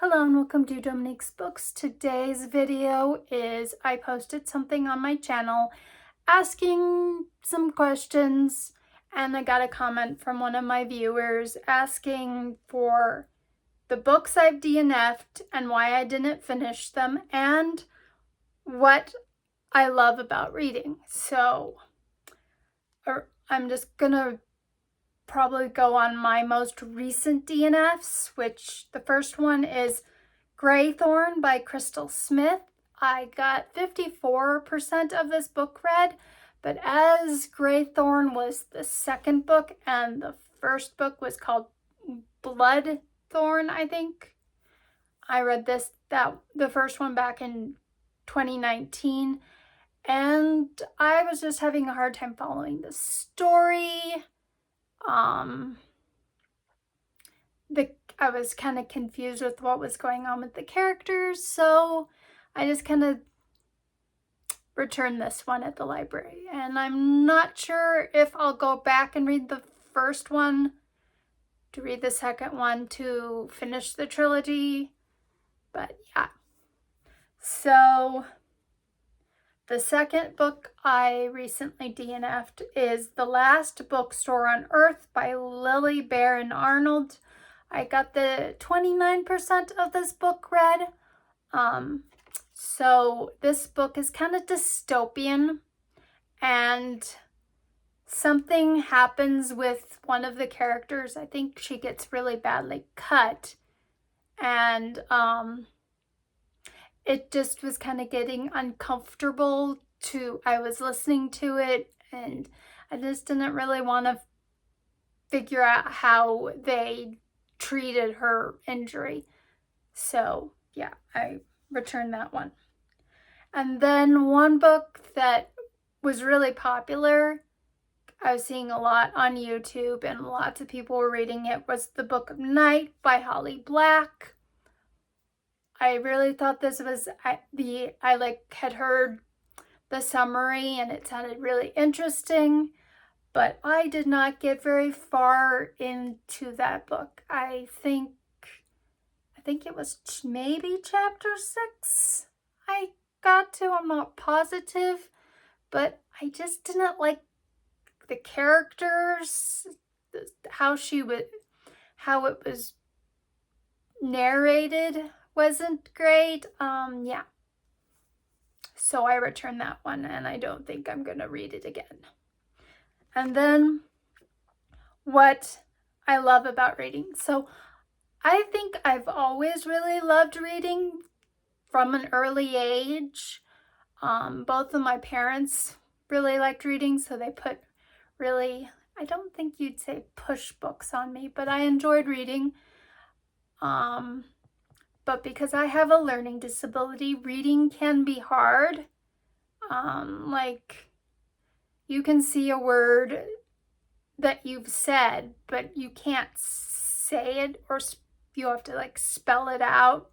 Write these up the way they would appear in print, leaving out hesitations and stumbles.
Hello and welcome to Dominique's Books. Today's video is I posted something on my channel asking some questions, and I got a comment from one of my viewers asking for the books I've DNF'd and why I didn't finish them and what I love about reading. So I'm just gonna probably go on my most recent DNFs, which the first one is Greythorn by Crystal Smith. I got 54% of this book read, but as Greythorn was the second book and the first book was called Bloodthorn, I think. I read the first one back in 2019, and I was just having a hard time following the story. I was kind of confused with what was going on with the characters, so I just kind of returned this one at the library. And I'm not sure if I'll go back and read the first one to read the second one to finish the trilogy, but yeah. So the second book I recently DNF'd is The Last Bookstore on Earth by Lily Baron Arnold. I got the 29% of this book read. So this book is kind of dystopian, and something happens with one of the characters. I think she gets really badly cut, and it just was kind of getting uncomfortable I was listening to it, and I just didn't really want to figure out how they treated her injury. So yeah, I returned that one. And then one book that was really popular, I was seeing a lot on YouTube and lots of people were reading it, was The Book of Night by Holly Black. I really thought this was, I had heard the summary and it sounded really interesting, but I did not get very far into that book. I think it was maybe chapter 6 I got to. I'm not positive, but I just didn't like the characters, how it was narrated wasn't great. Yeah. So I returned that one, and I don't think I'm gonna read it again. And then what I love about reading. So I think I've always really loved reading from an early age. Both of my parents really liked reading, so they put really, I don't think you'd say push books on me, but I enjoyed reading. But because I have a learning disability, reading can be hard. Like, you can see a word that you've said, but you can't say it, or you have to like spell it out.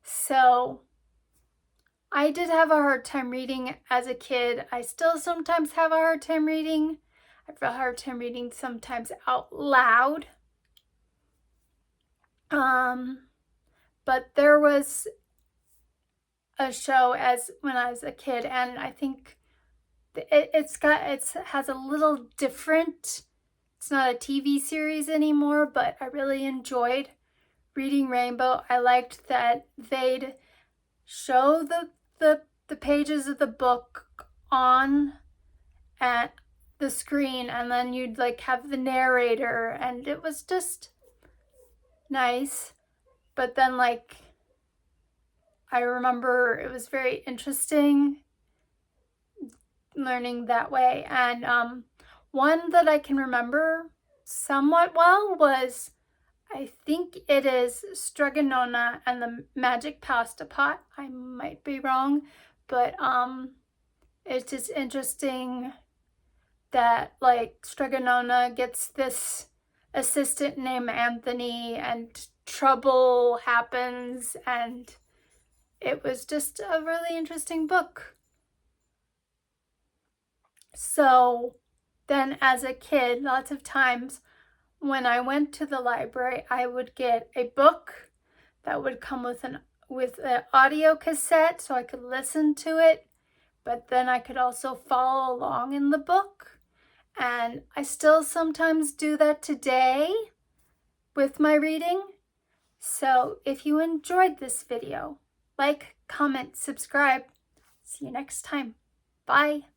So I did have a hard time reading as a kid. I still sometimes have a hard time reading. I have a hard time reading sometimes out loud. But there was a show when I was a kid, and I think it has a little different. It's not a TV series anymore, but I really enjoyed reading Rainbow. I liked that they'd show the pages of the book on at the screen, and then you'd like have the narrator, and it was just nice. But then like I remember it was very interesting learning that way. And one that I can remember somewhat well was, I think it is Stregonona and the Magic Pasta Pot. I might be wrong, but it's just interesting that like Stregonona gets this assistant named Anthony, and trouble happens, and it was just a really interesting book. So then as a kid, lots of times when I went to the library, I would get a book that would come with an audio cassette so I could listen to it, but then I could also follow along in the book. And I still sometimes do that today with my reading. So if you enjoyed this video, like, comment, subscribe. See you next time. Bye.